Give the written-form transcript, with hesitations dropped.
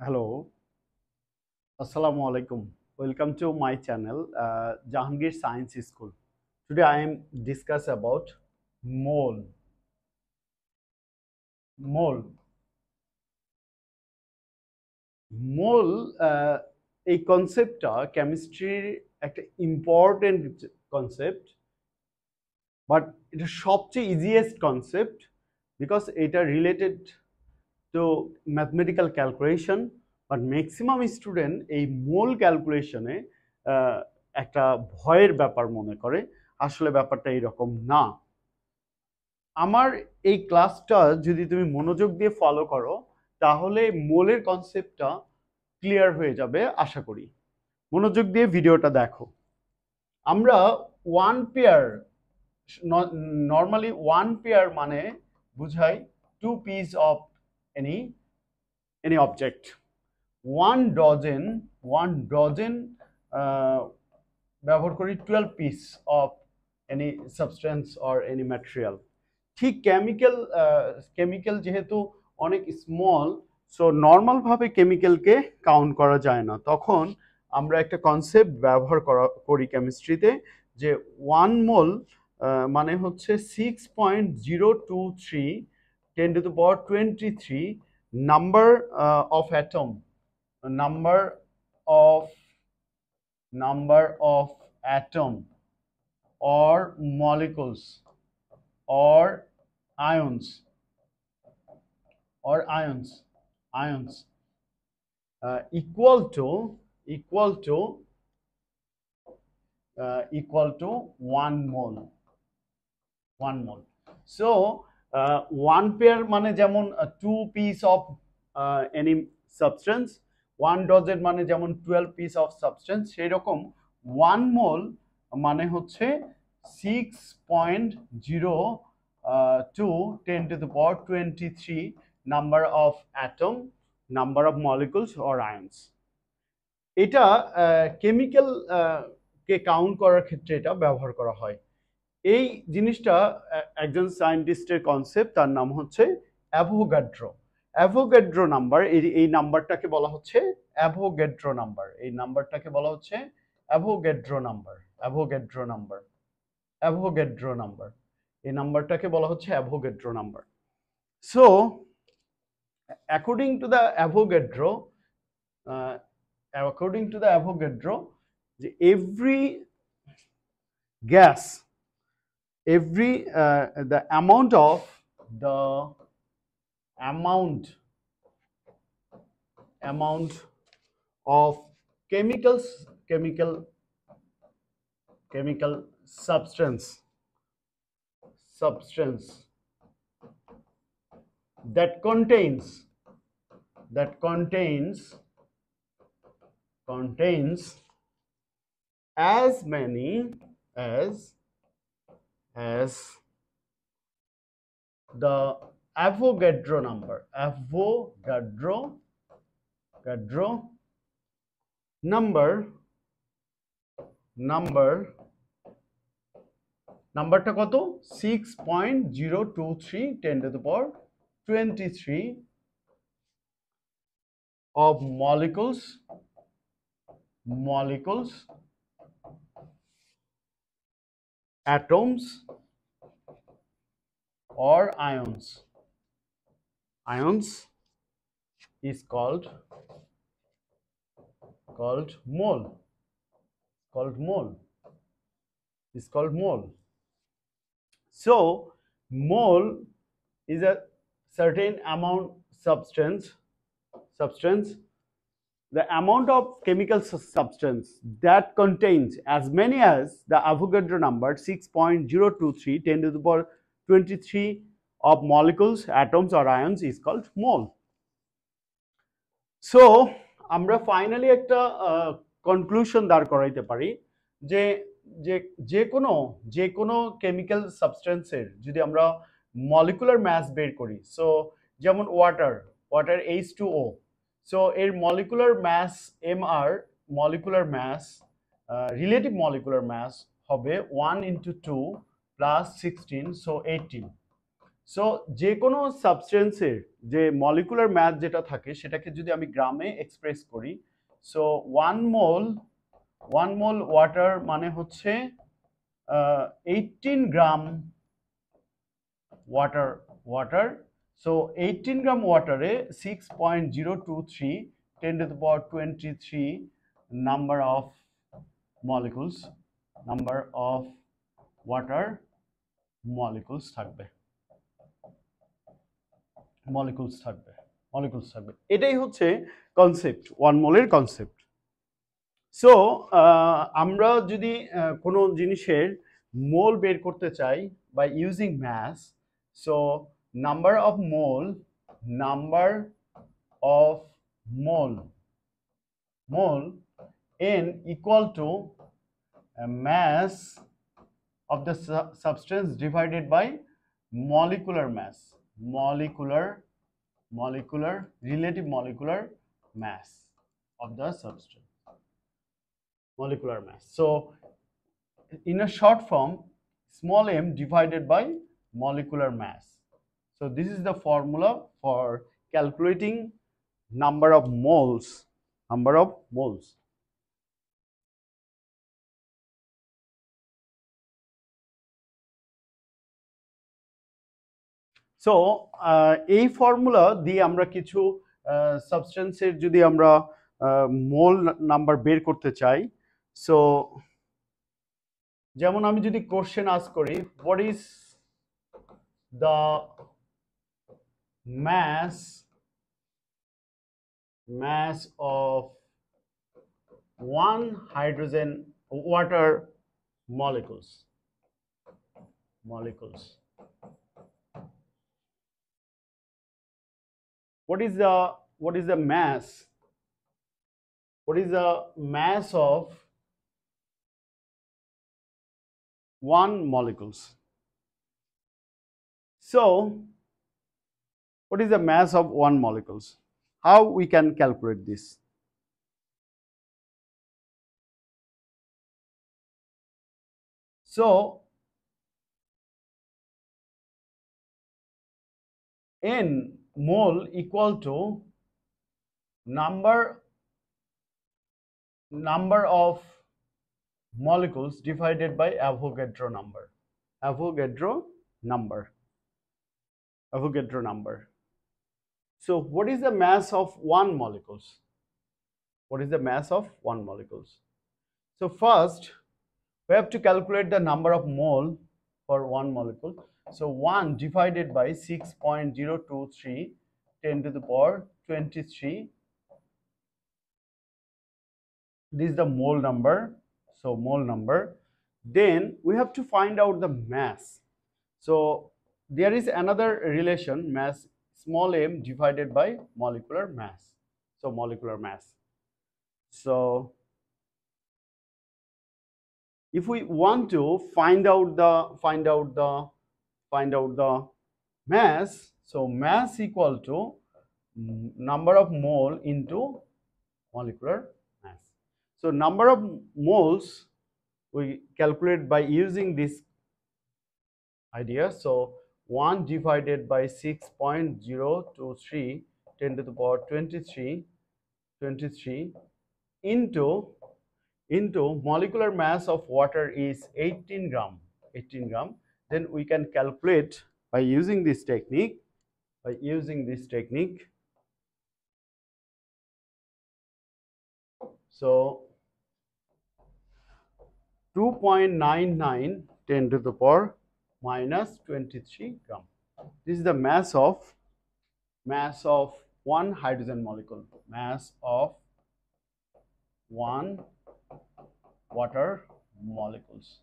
Hello, Assalamu alaikum. Welcome to my channel, Jahangir Science School. Today I am discuss about mole. Mole. Mole এই কনসেপ্টটা কেমিস্ট্রির একটা important concept, but এটা সবচেয়ে easiest concept because এটা related to mathematical calculation. But maximum student এই মোল ক্যালকুলেশনে একটা ভয়ের ব্যাপার মনে করে। আসলে ব্যাপারটা এরকম না। আমার এই ক্লাসটা যদি তুমি মনোযোগ দিয়ে ফলো করো তাহলে মোলের কনসেপ্টটা ক্লিয়ার হয়ে যাবে আশা করি। মনোযোগ দিয়ে ভিডিওটা দেখো। আমরা one pair, normally one pair মানে বুঝাই two piece of any object. one dozen ব্যবহার করি 12 piece of any substance or any material. ঠিক কেমিক্যাল যেহেতু অনেক স্মল, সো নর্মাল ভাবে কেমিক্যালকে কাউন্ট করা যায় না। তখন আমরা একটা কনসেপ্ট ব্যবহার করি কেমিস্ট্রিতে যে 1 মোল মানে হচ্ছে 6.023 10 to the power 23 number of atom, number of atom or molecules or ions equal to 1 mole. So 1 pair মানে যেমন 2 piece of any substance, 1 dozen মানে যেমন 12 piece of substance, সেই রকম 1 mole মানে হচ্ছে 6.02 10 to the power 23 number of atom, number of molecules or ions. এটা chemical কে count করার ক্ষেত্রে এটা ব্যবহার করা হয়। এই জিনিসটা একজন সায়েন্টিস্টের কনসেপ্ট, তার নাম হচ্ছে অ্যাভোগাড্রো নাম্বার। এই নাম্বারটাকে বলা হচ্ছে অ্যাভোগাড্রো নাম্বার। এই নাম্বারটাকে বলা হচ্ছে অ্যাভোগাড্রো নাম্বার। এই নাম্বারটাকে বলা হচ্ছে Avogadro number. So according to the Avogadro, every gas, the amount of chemical substance that contains as many as the Avogadro number. নাম্বারটা কত? 6.023 10 to the power 23 of molecules, atoms or ions. Ions is called mole. So mole is a certain amount substance, the amount of chemical substance that contains as many as the Avogadro number 6.023 10 to the power 23 of molecules, atoms or ions is called mole. So আমরা finally একটা conclusion দাঁড় করাইতে পারি যে যে কোনো chemical সাবস্টেন্সের যদি আমরা মলিকুলার ম্যাস বের করি, সো যেমন ওয়াটার H2O, সো এর molecular mass mR, relative molecular mass হবে 1 into 2 plus 16, so 18. সো যে কোনো সাবস্টেন্সের যে মলিকুলার ম্যাথ যেটা থাকে সেটাকে যদি আমি গ্রামে এক্সপ্রেস করি, সো 1 মোল ওয়াটার মানে হচ্ছে 18 গ্রাম ওয়াটার। সো 18 গ্রাম ওয়াটারে 6.023 10 to the power 23 number of molecules, number of water molecules থাকবে, এটাই হচ্ছে কনসেপ্ট, 1 মোলের কনসেপ্ট। সো আমরা যদি কোনো জিনিসের মোল বের করতে চাই by using mass, so number of mole n equal to mass of the substance divided by molecular mass, relative molecular mass of the substance, molecular mass. So in a short form, small m divided by molecular mass. So this is the formula for calculating number of moles. So এই formula দিয়ে আমরা কিছু সাবস্টেন্সের যদি আমরা মোল number বের করতে চাই, so যেমন আমি যদি কোশ্চেন আস্ক করি, what is the mass of one hydrogen water molecules? What is the mass? What is the mass of one molecules? So what is the mass of one molecules? How we can calculate this? So n mole equal to number of molecules divided by Avogadro number. So what is the mass of one molecules? So first we have to calculate the number of mole for one molecule. So 1 divided by 6.023 10 to the power 23, this is the mole number. So mole number, then we have to find out the mass. So there is another relation, mass small m divided by molecular mass. So if we want to find out the mass, so mass equal to number of mole into molecular mass. So number of moles we calculate by using this idea. So 1 divided by 6.023 10 to the power 23 into molecular mass of water is 18 gram. Then we can calculate by using this technique. So 2.99 10 to the power minus 23 gram. This is the mass of one hydrogen molecule, mass of one water molecules.